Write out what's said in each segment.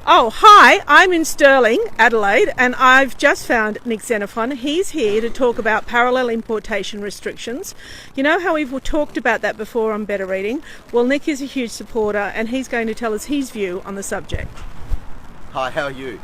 Oh, hi, I'm in Stirling, Adelaide, and I've just found Nick Xenophon. He's here to talk about parallel importation restrictions. You know how we've talked about that before on Better Reading? Well, Nick is a huge supporter and he's going to tell us his view on the subject. Hi, how are you?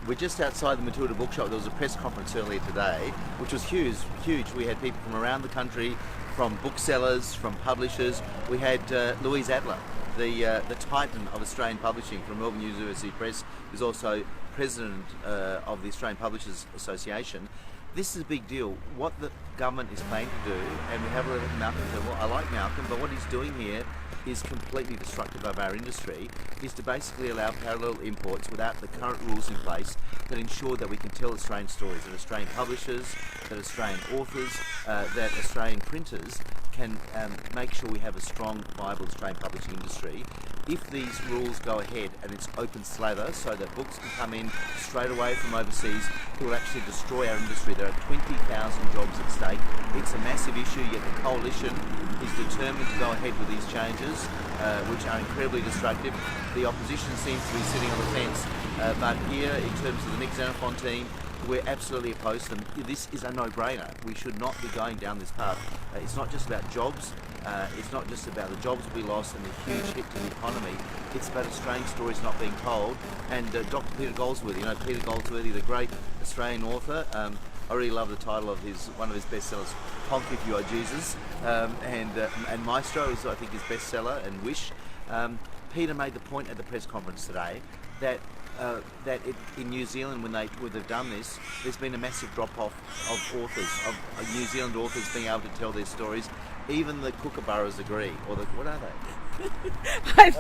We're just outside the Matilda Bookshop. There was a press conference earlier today, which was huge. We had people from around the country, from booksellers, from publishers. We had Louise Adler, the titan of Australian publishing from Melbourne University Press, who's also president of the Australian Publishers Association. This is a big deal. What the government is planning to do, and we have a look at Malcolm, well, I like Malcolm, but what he's doing here is completely destructive of our industry, is to basically allow parallel imports without the current rules in place that ensure that we can tell Australian stories, that Australian publishers, that Australian authors, that Australian printers can make sure we have a strong, viable Australian publishing industry. If these rules go ahead and it's open slather so that books can come in straight away from overseas, it will actually destroy our industry. There are 20,000 jobs at stake. It's a massive issue, yet the coalition is determined to go ahead with these changes, which are incredibly destructive. The opposition seems to be sitting on the fence, but here, in terms of the Nick Xenophon team, we're absolutely opposed to them. This is a no-brainer. We should not be going down this path. It's not just about jobs. It's not just about the jobs we lost and the huge hit to the economy. It's about Australian stories not being told. And Dr. Peter Goldsworthy, Peter Goldsworthy, the great Australian author. I really love the title of one of his bestsellers, Honk If You Are Jesus, and Maestro is, I think, his bestseller, and Wish. Peter made the point at the press conference today that in New Zealand, when they've done this, there's been a massive drop-off of authors, of New Zealand authors being able to tell their stories. Even the kookaburras agree, or what are they? I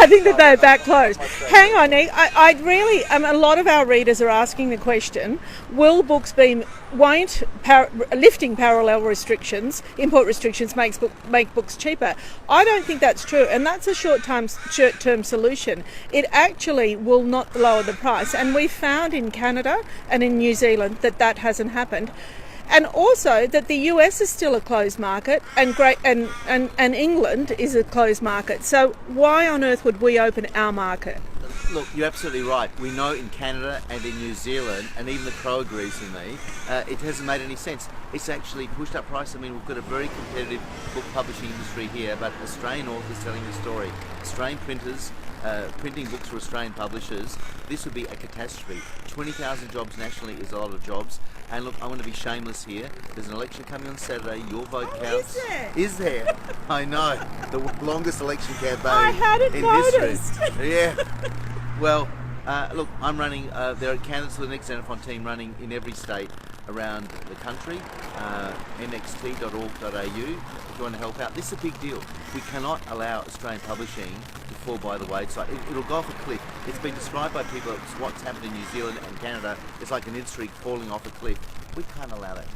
think that they're that close. Hang on, Nick. I'd really, a lot of our readers are asking the question: won't lifting parallel restrictions, import restrictions, make books cheaper? I don't think that's true, and that's a short-term solution. It actually will not lower the price, and we found in Canada and in New Zealand that hasn't happened. And also that the US is still a closed market, and England is a closed market. So why on earth would we open our market? Look, you're absolutely right. We know in Canada and in New Zealand, and even the Crow agrees with me, it hasn't made any sense. It's actually pushed up price. I mean, we've got a very competitive book publishing industry here, but Australian authors telling the story, Australian printers, printing books for Australian publishers, this would be a catastrophe. 20,000 jobs nationally is a lot of jobs. And look, I want to be shameless here. There's an election coming on Saturday. Your vote counts. Is there? I know. The longest election campaign in history. Yeah. Well, look, I'm running. There are candidates for the Nick Xenophon team running in every state around the country. nxt.org.au if you want to help out. This is a big deal. We cannot allow Australian publishing to fall by the wayside. It'll go off a cliff. It's been described by people as what's happened in New Zealand and Canada. It's like an industry falling off a cliff. We can't allow that.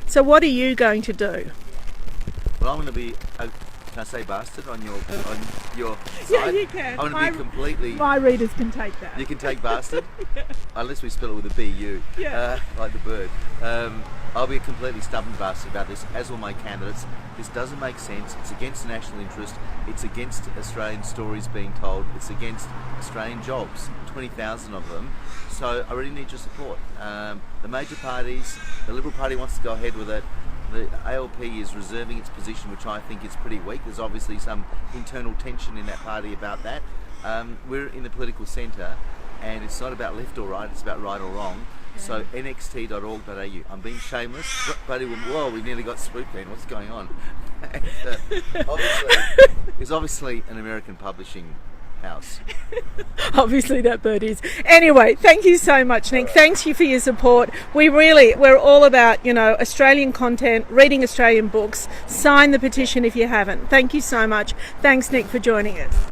So what are you going to do? Well, I'm going to be... can I say bastard on your side? Yeah, you can. I'm going to be completely... My readers can take that. You can take bastard? Yeah. Unless we spell it with a B-U, like the bird. I'll be a completely stubborn bastard about this, as will my candidates. This doesn't make sense. It's against the national interest. It's against Australian stories being told. It's against Australian jobs, 20,000 of them. So I really need your support. The major parties, the Liberal Party wants to go ahead with it. The ALP is reserving its position, which I think is pretty weak. There's obviously some internal tension in that party about that. We're in the political centre, and it's not about left or right, it's about right or wrong. So nxt.org.au. I'm being shameless. Buddy, whoa, we nearly got spooked then. What's going on? And, it's obviously an American publishing house. Obviously that bird is. Anyway, thank you so much, Nick. Thanks you for your support. We're all about, Australian content, reading Australian books. Sign the petition if you haven't. Thank you so much. Thanks, Nick, for joining us.